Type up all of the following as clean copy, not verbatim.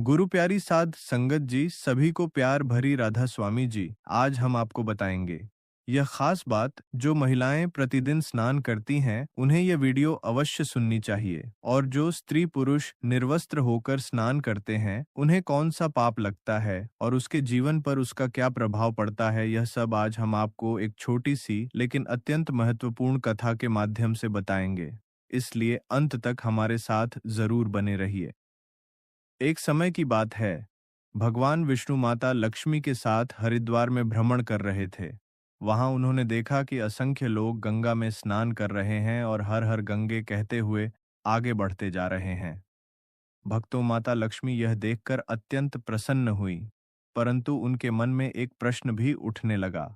गुरु प्यारी साध संगत जी, सभी को प्यार भरी राधा स्वामी जी, आज हम आपको बताएंगे यह खास बात। जो महिलाएं प्रतिदिन स्नान करती हैं उन्हें यह वीडियो अवश्य सुननी चाहिए। और जो स्त्री पुरुष निर्वस्त्र होकर स्नान करते हैं उन्हें कौन सा पाप लगता है और उसके जीवन पर उसका क्या प्रभाव पड़ता है, यह सब आज हम आपको एक छोटी सी लेकिन अत्यंत महत्वपूर्ण कथा के माध्यम से बताएंगे। इसलिए अंत तक हमारे साथ जरूर बने रहिए। एक समय की बात है, भगवान विष्णु माता लक्ष्मी के साथ हरिद्वार में भ्रमण कर रहे थे। वहां उन्होंने देखा कि असंख्य लोग गंगा में स्नान कर रहे हैं और हर हर गंगे कहते हुए आगे बढ़ते जा रहे हैं। भक्तों, माता लक्ष्मी यह देखकर अत्यंत प्रसन्न हुई, परंतु उनके मन में एक प्रश्न भी उठने लगा।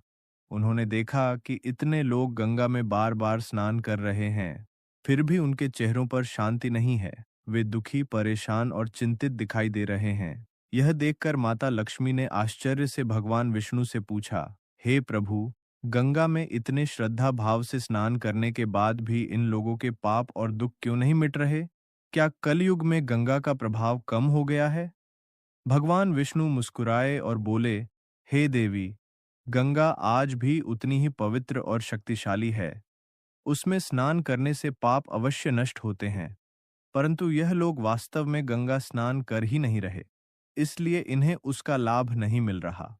उन्होंने देखा कि इतने लोग गंगा में बार बार स्नान कर रहे हैं, फिर भी उनके चेहरों पर शांति नहीं है। वे दुखी, परेशान और चिंतित दिखाई दे रहे हैं। यह देखकर माता लक्ष्मी ने आश्चर्य से भगवान विष्णु से पूछा, हे प्रभु, गंगा में इतने श्रद्धा भाव से स्नान करने के बाद भी इन लोगों के पाप और दुख क्यों नहीं मिट रहे? क्या कलयुग में गंगा का प्रभाव कम हो गया है? भगवान विष्णु मुस्कुराए और बोले, हे देवी, गंगा आज भी उतनी ही पवित्र और शक्तिशाली है। उसमें स्नान करने से पाप अवश्य नष्ट होते हैं, परंतु यह लोग वास्तव में गंगा स्नान कर ही नहीं रहे, इसलिए इन्हें उसका लाभ नहीं मिल रहा।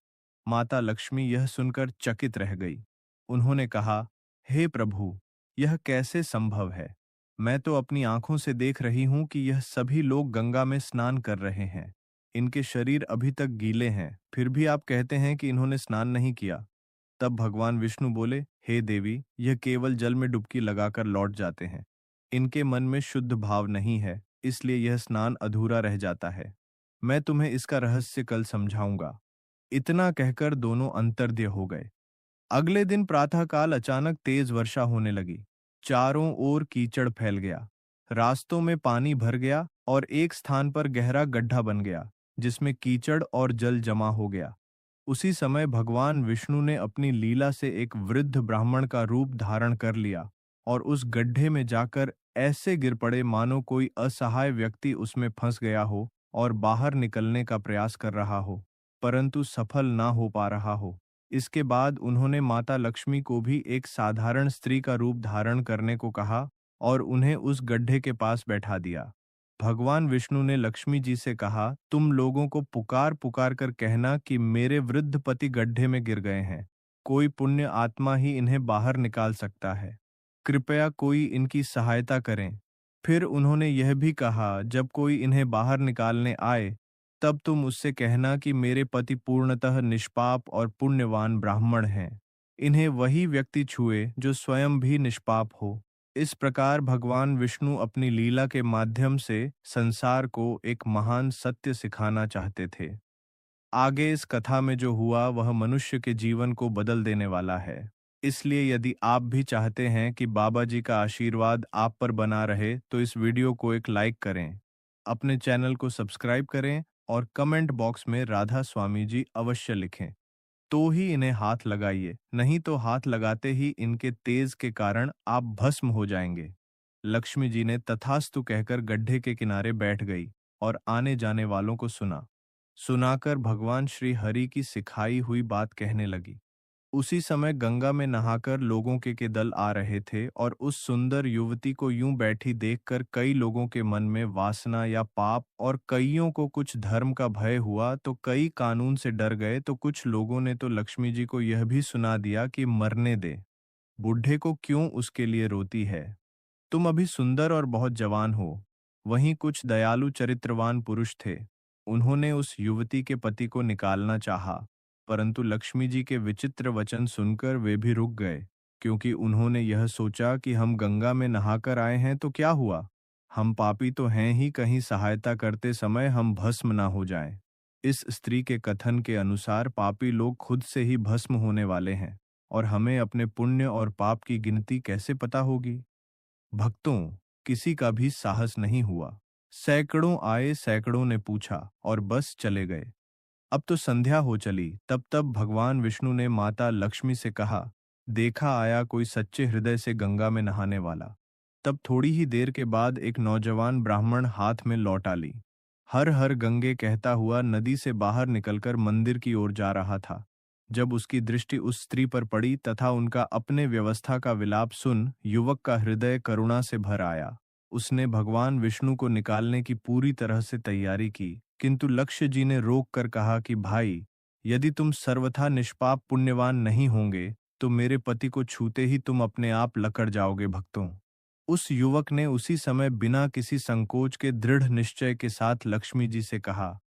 माता लक्ष्मी यह सुनकर चकित रह गई। उन्होंने कहा, हे प्रभु, यह कैसे संभव है? मैं तो अपनी आंखों से देख रही हूं कि यह सभी लोग गंगा में स्नान कर रहे हैं। इनके शरीर अभी तक गीले हैं, फिर भी आप कहते हैं कि इन्होंने स्नान नहीं किया। तब भगवान विष्णु बोले, हे देवी, यह केवल जल में डुबकी लगाकर लौट जाते हैं। इनके मन में शुद्ध भाव नहीं है, इसलिए यह स्नान अधूरा रह जाता है। मैं तुम्हें इसका रहस्य कल समझाऊंगा। इतना कहकर दोनों अंतर्ध्य हो गए। अगले दिन प्रातःकाल अचानक तेज वर्षा होने लगी। चारों ओर कीचड़ फैल गया। रास्तों में पानी भर गया और एक स्थान पर गहरा गड्ढा बन गया, जिसमें कीचड़ और जल जमा हो गया। उसी समय भगवान विष्णु ने अपनी लीला से एक वृद्ध ब्राह्मण का रूप धारण कर लिया और उस गड्ढे में जाकर ऐसे गिर पड़े मानो कोई असहाय व्यक्ति उसमें फंस गया हो और बाहर निकलने का प्रयास कर रहा हो, परंतु सफल ना हो पा रहा हो। इसके बाद उन्होंने माता लक्ष्मी को भी एक साधारण स्त्री का रूप धारण करने को कहा और उन्हें उस गड्ढे के पास बैठा दिया। भगवान विष्णु ने लक्ष्मी जी से कहा, तुम लोगों को पुकार पुकार कर कहना कि मेरे वृद्ध पति गड्ढे में गिर गए हैं। कोई पुण्य आत्मा ही इन्हें बाहर निकाल सकता है। कृपया कोई इनकी सहायता करें। फिर उन्होंने यह भी कहा, जब कोई इन्हें बाहर निकालने आए तब तुम उससे कहना कि मेरे पति पूर्णतः निष्पाप और पुण्यवान ब्राह्मण हैं। इन्हें वही व्यक्ति छुए जो स्वयं भी निष्पाप हो। इस प्रकार भगवान विष्णु अपनी लीला के माध्यम से संसार को एक महान सत्य सिखाना चाहते थे। आगे इस कथा में जो हुआ वह मनुष्य के जीवन को बदल देने वाला है। इसलिए यदि आप भी चाहते हैं कि बाबा जी का आशीर्वाद आप पर बना रहे तो इस वीडियो को एक लाइक करें, अपने चैनल को सब्सक्राइब करें और कमेंट बॉक्स में राधा स्वामी जी अवश्य लिखें। तो ही इन्हें हाथ लगाइए, नहीं तो हाथ लगाते ही इनके तेज के कारण आप भस्म हो जाएंगे। लक्ष्मी जी ने तथास्तु कहकर गड्ढे के किनारे बैठ गई और आने जाने वालों को सुनाकर भगवान श्री हरि की सिखाई हुई बात कहने लगी। उसी समय गंगा में नहाकर लोगों के दल आ रहे थे और उस सुंदर युवती को यूं बैठी देखकर कई लोगों के मन में वासना या पाप और कईयों को कुछ धर्म का भय हुआ तो कई कानून से डर गए, तो कुछ लोगों ने तो लक्ष्मी जी को यह भी सुना दिया कि मरने दे, बूढ़े को क्यों उसके लिए रोती है, तुम अभी सुंदर और बहुत जवान हो। वहीं कुछ दयालु चरित्रवान पुरुष थे, उन्होंने उस युवती के पति को निकालना चाहा, परंतु लक्ष्मी जी के विचित्र वचन सुनकर वे भी रुक गए, क्योंकि उन्होंने यह सोचा कि हम गंगा में नहाकर आए हैं तो क्या हुआ, हम पापी तो हैं ही, कहीं सहायता करते समय हम भस्म ना हो जाएं। इस स्त्री के कथन के अनुसार पापी लोग खुद से ही भस्म होने वाले हैं और हमें अपने पुण्य और पाप की गिनती कैसे पता होगी। भक्तों, किसी का भी साहस नहीं हुआ। सैकड़ों आए, सैकड़ों ने पूछा और बस चले गए। अब तो संध्या हो चली। तब भगवान विष्णु ने माता लक्ष्मी से कहा, देखा आया कोई सच्चे हृदय से गंगा में नहाने वाला। तब थोड़ी ही देर के बाद एक नौजवान ब्राह्मण हाथ में लौटा ली। हर हर गंगे कहता हुआ नदी से बाहर निकलकर मंदिर की ओर जा रहा था। जब उसकी दृष्टि उस स्त्री पर पड़ी तथा उनका अपने व्यवस्था का विलाप सुन युवक का हृदय करुणा से भर आया। उसने भगवान विष्णु को निकालने की पूरी तरह से तैयारी की, किंतु लक्ष्य जी ने रोक कर कहा कि भाई, यदि तुम सर्वथा निष्पाप पुण्यवान नहीं होंगे तो मेरे पति को छूते ही तुम अपने आप लकड़ जाओगे भक्तों। उस युवक ने उसी समय बिना किसी संकोच के दृढ़ निश्चय के साथ लक्ष्मी जी से कहा,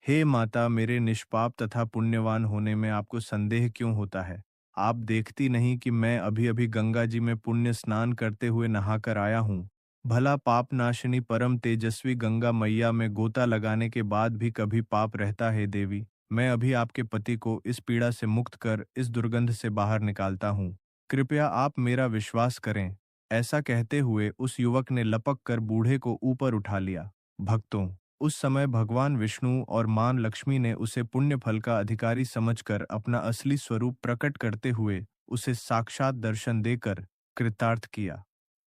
हे माता, मेरे निष्पाप तथा पुण्यवान होने में आपको संदेह क्यों होता है? आप देखती नहीं कि मैं अभी अभी गंगा जी में पुण्य स्नान करते हुए नहाकर आया हूँ। भला पाप नाशिनी परम तेजस्वी गंगा मैया में गोता लगाने के बाद भी कभी पाप रहता है देवी? मैं अभी आपके पति को इस पीड़ा से मुक्त कर इस दुर्गंध से बाहर निकालता हूँ। कृपया आप मेरा विश्वास करें। ऐसा कहते हुए उस युवक ने लपक कर बूढ़े को ऊपर उठा लिया। भक्तों, उस समय भगवान विष्णु और मां लक्ष्मी ने उसे पुण्य फल का अधिकारी समझकर अपना असली स्वरूप प्रकट करते हुए उसे साक्षात दर्शन देकर कृतार्थ किया।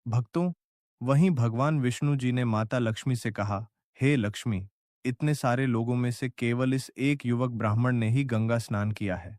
भक्तों, वहीं भगवान विष्णु जी ने माता लक्ष्मी से कहा, हे लक्ष्मी, इतने सारे लोगों में से केवल इस एक युवक ब्राह्मण ने ही गंगा स्नान किया है।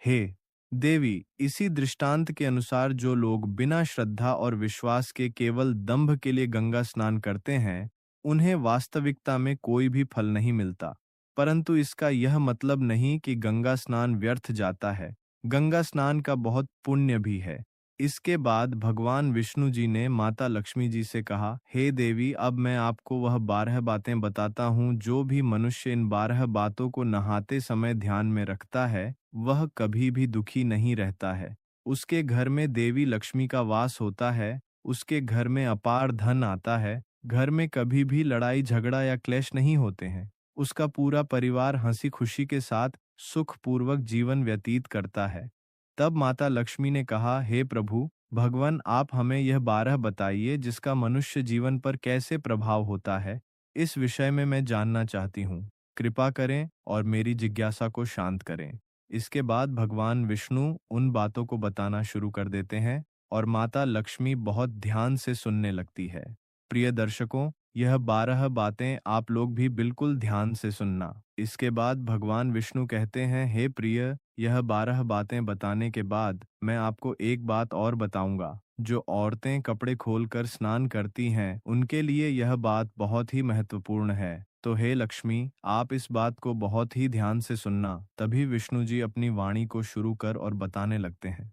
हे देवी, इसी दृष्टांत के अनुसार जो लोग बिना श्रद्धा और विश्वास के केवल दंभ के लिए गंगा स्नान करते हैं, उन्हें वास्तविकता में कोई भी फल नहीं मिलता। परंतु इसका यह मतलब नहीं कि गंगा स्नान व्यर्थ जाता है। गंगा स्नान का बहुत पुण्य भी है। इसके बाद भगवान विष्णु जी ने माता लक्ष्मी जी से कहा, हे देवी, अब मैं आपको वह 12 बातें बताता हूँ। जो भी मनुष्य इन 12 बातों को नहाते समय ध्यान में रखता है, वह कभी भी दुखी नहीं रहता है। उसके घर में देवी लक्ष्मी का वास होता है, उसके घर में अपार धन आता है, घर में कभी भी लड़ाई झगड़ा या क्लेश नहीं होते हैं। उसका पूरा परिवार हंसी खुशी के साथ सुखपूर्वक जीवन व्यतीत करता है। तब माता लक्ष्मी ने कहा, हे प्रभु, भगवान, आप हमें यह 12 बताइए जिसका मनुष्य जीवन पर कैसे प्रभाव होता है। इस विषय में मैं जानना चाहती हूँ। कृपा करें और मेरी जिज्ञासा को शांत करें। इसके बाद भगवान विष्णु उन बातों को बताना शुरू कर देते हैं और माता लक्ष्मी बहुत ध्यान से सुनने लगती है। प्रिय दर्शकों, यह 12 बातें आप लोग भी बिल्कुल ध्यान से सुनना। इसके बाद भगवान विष्णु कहते हैं, हे प्रिय, यह 12 बातें बताने के बाद मैं आपको एक बात और बताऊंगा। जो औरतें कपड़े खोलकर स्नान करती हैं, उनके लिए यह बात बहुत ही महत्वपूर्ण है। तो हे लक्ष्मी, आप इस बात को बहुत ही ध्यान से सुनना। तभी विष्णु जी अपनी वाणी को शुरू कर और बताने लगते हैं।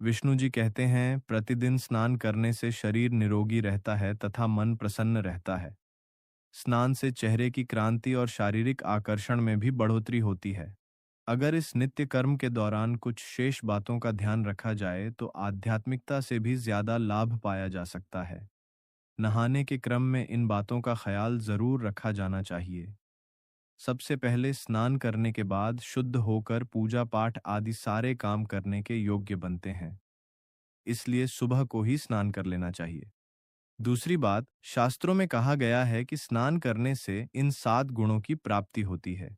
विष्णु जी कहते हैं, प्रतिदिन स्नान करने से शरीर निरोगी रहता है तथा मन प्रसन्न रहता है। स्नान से चेहरे की क्रांति और शारीरिक आकर्षण में भी बढ़ोतरी होती है। अगर इस नित्य कर्म के दौरान कुछ शेष बातों का ध्यान रखा जाए तो आध्यात्मिकता से भी ज्यादा लाभ पाया जा सकता है। नहाने के क्रम में इन बातों का ख्याल जरूर रखा जाना चाहिए। सबसे पहले स्नान करने के बाद शुद्ध होकर पूजा पाठ आदि सारे काम करने के योग्य बनते हैं। इसलिए सुबह को ही स्नान कर लेना चाहिए। दूसरी बात, शास्त्रों में कहा गया है कि स्नान करने से इन 7 गुणों की प्राप्ति होती है।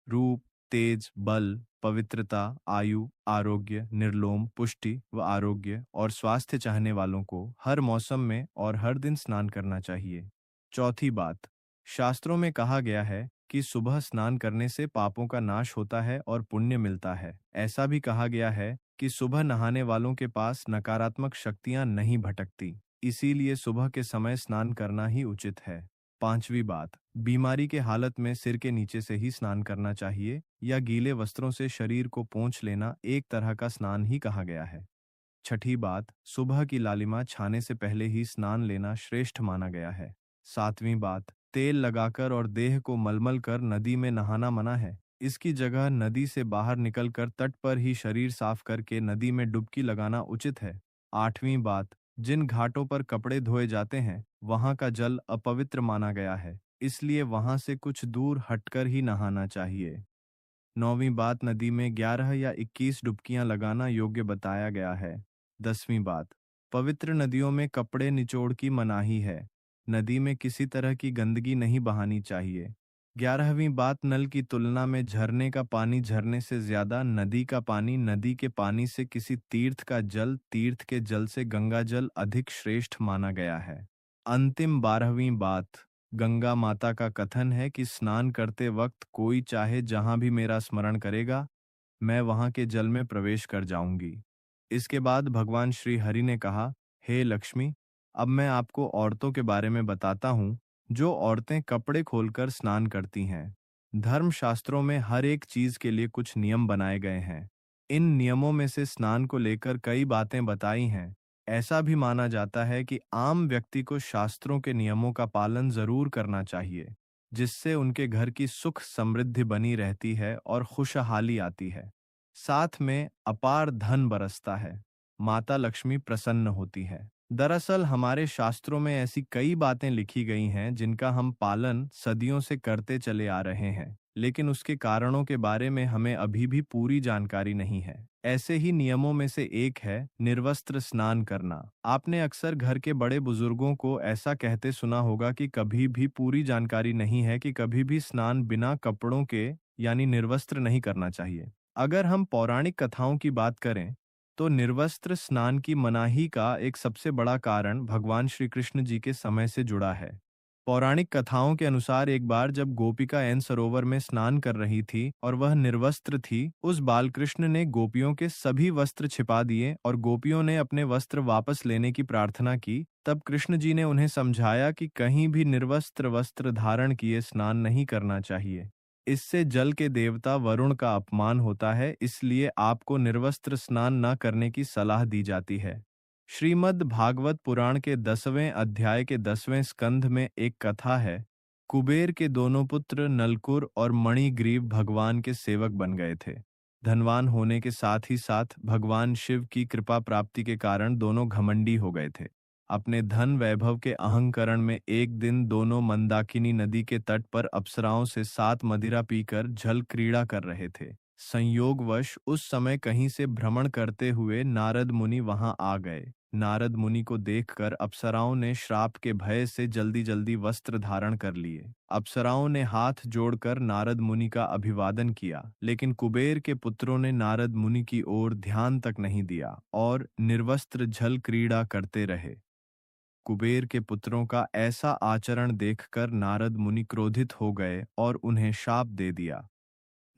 रूप, तेज, बल, पवित्रता, आयु, आरोग्य, निर्लोम, पुष्टि व आरोग्य और स्वास्थ्य चाहने वालों को हर मौसम में और हर दिन स्नान करना चाहिए। चौथी बात, शास्त्रों में कहा गया है कि सुबह स्नान करने से पापों का नाश होता है और पुण्य मिलता है। ऐसा भी कहा गया है कि सुबह नहाने वालों के पास नकारात्मक शक्तियां नहीं भटकती। इसीलिए सुबह के समय स्नान करना ही उचित है। पांचवी बात, बीमारी के हालत में सिर के नीचे से ही स्नान करना चाहिए या गीले वस्त्रों से शरीर को पोंछ लेना एक तरह का स्नान ही कहा गया है। छठी बात, सुबह की लालिमा छाने से पहले ही स्नान लेना श्रेष्ठ माना गया है। सातवीं बात, तेल लगाकर और देह को मलमल कर नदी में नहाना मना है। इसकी जगह नदी से बाहर निकलकर तट पर ही शरीर साफ करके नदी में डुबकी लगाना उचित है। आठवीं बात, जिन घाटों पर कपड़े धोए जाते हैं, वहां का जल अपवित्र माना गया है, इसलिए वहां से कुछ दूर हटकर ही नहाना चाहिए। नौवीं बात, नदी में 11 या 21 डुबकियां लगाना योग्य बताया गया है। 10वीं बात, पवित्र नदियों में कपड़े निचोड़ की मनाही है। नदी में किसी तरह की गंदगी नहीं बहानी चाहिए। 11वीं बात, नल की तुलना में झरने का पानी झरने से ज्यादा, नदी का पानी नदी के पानी से, किसी तीर्थ का जल तीर्थ के जल से गंगा जल अधिक श्रेष्ठ माना गया है। अंतिम 12वीं बात, गंगा माता का कथन है कि स्नान करते वक्त कोई चाहे जहां भी मेरा स्मरण करेगा, मैं वहां के जल में प्रवेश कर जाऊंगी। इसके बाद भगवान श्री हरि ने कहा, हे लक्ष्मी, अब मैं आपको औरतों के बारे में बताता हूँ जो औरतें कपड़े खोलकर स्नान करती हैं। धर्मशास्त्रों में हर एक चीज के लिए कुछ नियम बनाए गए हैं। इन नियमों में से स्नान को लेकर कई बातें बताई हैं। ऐसा भी माना जाता है कि आम व्यक्ति को शास्त्रों के नियमों का पालन जरूर करना चाहिए, जिससे उनके घर की सुख समृद्धि बनी रहती है और खुशहाली आती है। साथ में अपार धन बरसता है। माता लक्ष्मी प्रसन्न होती है। दरअसल हमारे शास्त्रों में ऐसी कई बातें लिखी गई हैं जिनका हम पालन सदियों से करते चले आ रहे हैं, लेकिन उसके कारणों के बारे में हमें अभी भी पूरी जानकारी नहीं है। ऐसे ही नियमों में से एक है निर्वस्त्र स्नान करना। आपने अक्सर घर के बड़े बुजुर्गों को ऐसा कहते सुना होगा कि कभी भी पूरी जानकारी नहीं है कि कभी भी स्नान बिना कपड़ों के यानी निर्वस्त्र नहीं करना चाहिए। अगर हम पौराणिक कथाओं की बात करें तो निर्वस्त्र स्नान की मनाही का एक सबसे बड़ा कारण भगवान श्री कृष्ण जी के समय से जुड़ा है। पौराणिक कथाओं के अनुसार एक बार जब गोपिका एन सरोवर में स्नान कर रही थी और वह निर्वस्त्र थी, उस बालकृष्ण ने गोपियों के सभी वस्त्र छिपा दिए और गोपियों ने अपने वस्त्र वापस लेने की प्रार्थना की। तब कृष्ण जी ने उन्हें समझाया कि कहीं भी निर्वस्त्र वस्त्र धारण किए स्नान नहीं करना चाहिए। इससे जल के देवता वरुण का अपमान होता है, इसलिए आपको निर्वस्त्र स्नान न करने की सलाह दी जाती है। श्रीमद् भागवत पुराण के 10वें अध्याय के 10वें स्कंध में एक कथा है। कुबेर के दोनों पुत्र नलकुर और मणिग्रीव भगवान के सेवक बन गए थे। धनवान होने के साथ ही साथ भगवान शिव की कृपा प्राप्ति के कारण दोनों घमंडी हो गए थे। अपने धन वैभव के अहंकरण में एक दिन दोनों मंदाकिनी नदी के तट पर अप्सराओं से सात मदिरा पीकर जल क्रीड़ा कर रहे थे। संयोगवश उस समय कहीं से भ्रमण करते हुए नारद मुनि वहां आ गए। नारद मुनि को देखकर अप्सराओं ने श्राप के भय से जल्दी जल्दी वस्त्र धारण कर लिए। अप्सराओं ने हाथ जोड़कर नारद मुनि का अभिवादन किया, लेकिन कुबेर के पुत्रों ने नारद मुनि की ओर ध्यान तक नहीं दिया और निर्वस्त्र जल क्रीड़ा करते रहे। कुबेर के पुत्रों का ऐसा आचरण देखकर नारद मुनि क्रोधित हो गए और उन्हें शाप दे दिया।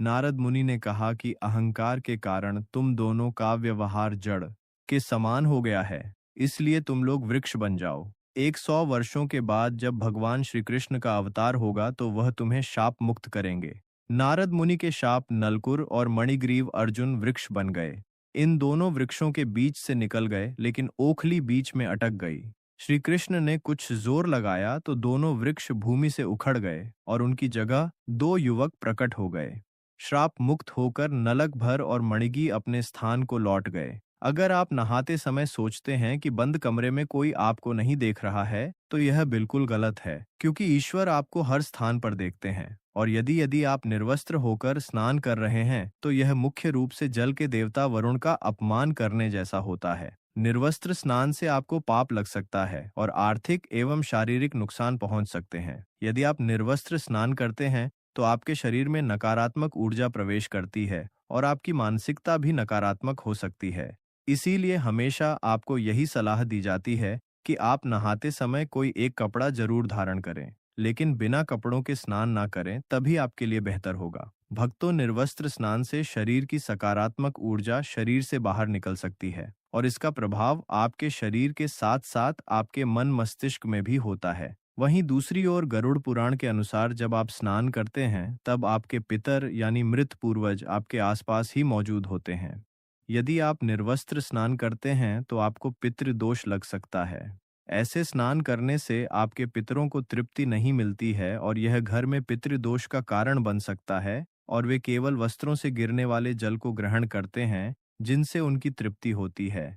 नारद मुनि ने कहा कि अहंकार के कारण तुम दोनों का व्यवहार जड़ के समान हो गया है, इसलिए तुम लोग वृक्ष बन जाओ। 100 वर्षों के बाद जब भगवान श्री कृष्ण का अवतार होगा तो वह तुम्हें शाप मुक्त करेंगे। नारद मुनि के शाप नलकुर और मणिग्रीव अर्जुन वृक्ष बन गए। इन दोनों वृक्षों के बीच से निकल गए, लेकिन ओखली बीच में अटक गई। श्री कृष्ण ने कुछ जोर लगाया तो दोनों वृक्ष भूमि से उखड़ गए और उनकी जगह दो युवक प्रकट हो गए। श्राप मुक्त होकर नलक भर और मणिगी अपने स्थान को लौट गए। अगर आप नहाते समय सोचते हैं कि बंद कमरे में कोई आपको नहीं देख रहा है, तो यह बिल्कुल गलत है, क्योंकि ईश्वर आपको हर स्थान पर देखते हैं। और यदि यदि आप निर्वस्त्र होकर स्नान कर रहे हैं, तो यह मुख्य रूप से जल के देवता वरुण का अपमान करने जैसा होता है। निर्वस्त्र स्नान से आपको पाप लग सकता है और आर्थिक एवं शारीरिक नुकसान पहुंच सकते हैं। यदि आप निर्वस्त्र स्नान करते हैं तो आपके शरीर में नकारात्मक ऊर्जा प्रवेश करती है और आपकी मानसिकता भी नकारात्मक हो सकती है। इसीलिए हमेशा आपको यही सलाह दी जाती है कि आप नहाते समय कोई एक कपड़ा जरूर धारण करें, लेकिन बिना कपड़ों के स्नान ना करें, तभी आपके लिए बेहतर होगा। भक्तों, निर्वस्त्र स्नान से शरीर की सकारात्मक ऊर्जा शरीर से बाहर निकल सकती है और इसका प्रभाव आपके शरीर के साथ साथ आपके मन मस्तिष्क में भी होता है। वहीं दूसरी ओर गरुड़ पुराण के अनुसार जब आप स्नान करते हैं तब आपके पितर यानी मृत पूर्वज आपके आसपास ही मौजूद होते हैं। यदि आप निर्वस्त्र स्नान करते हैं तो आपको पितृदोष लग सकता है। ऐसे स्नान करने से आपके पितरों को तृप्ति नहीं मिलती है और यह घर में पितृदोष का कारण बन सकता है और वे केवल वस्त्रों से गिरने वाले जल को ग्रहण करते हैं जिनसे उनकी तृप्ति होती है।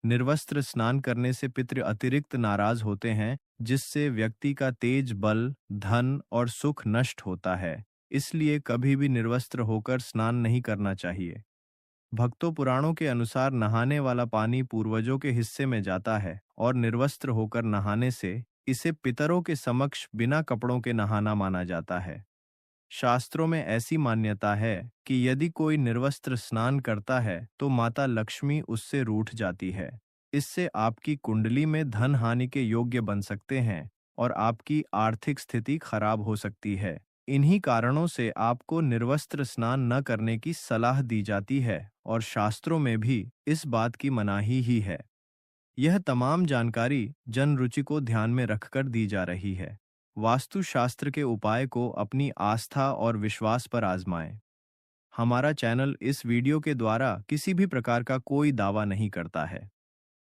निर्वस्त्र स्नान करने से पितृ अतिरिक्त नाराज होते हैं, जिससे व्यक्ति का तेज, बल, धन और सुख नष्ट होता है। इसलिए कभी भी निर्वस्त्र होकर स्नान नहीं करना चाहिए। भक्तों, पुराणों के अनुसार नहाने वाला पानी पूर्वजों के हिस्से में जाता है और निर्वस्त्र होकर नहाने से इसे पितरों के समक्ष बिना कपड़ों के नहाना माना जाता है। शास्त्रों में ऐसी मान्यता है कि यदि कोई निर्वस्त्र स्नान करता है तो माता लक्ष्मी उससे रूठ जाती है। इससे आपकी कुंडली में धन हानि के योग्य बन सकते हैं और आपकी आर्थिक स्थिति खराब हो सकती है। इन्हीं कारणों से आपको निर्वस्त्र स्नान न करने की सलाह दी जाती है और शास्त्रों में भी इस बात की मनाही ही है। यह तमाम जानकारी जन रुचि को ध्यान में रखकर दी जा रही है। वास्तुशास्त्र के उपाय को अपनी आस्था और विश्वास पर आजमाएं। हमारा चैनल इस वीडियो के द्वारा किसी भी प्रकार का कोई दावा नहीं करता है।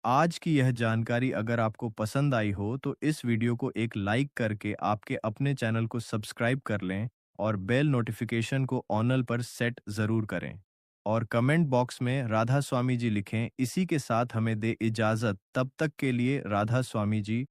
आज की यह जानकारी अगर आपको पसंद आई हो तो इस वीडियो को एक लाइक करके आपके अपने चैनल को सब्सक्राइब कर लें और बेल नोटिफिकेशन को ऑनल पर सेट ज़रूर करें। और कमेंट बॉक्स में राधा स्वामी जी लिखें। इसी के साथ हमें दे इजाज़त, तब तक के लिए राधा स्वामी जी।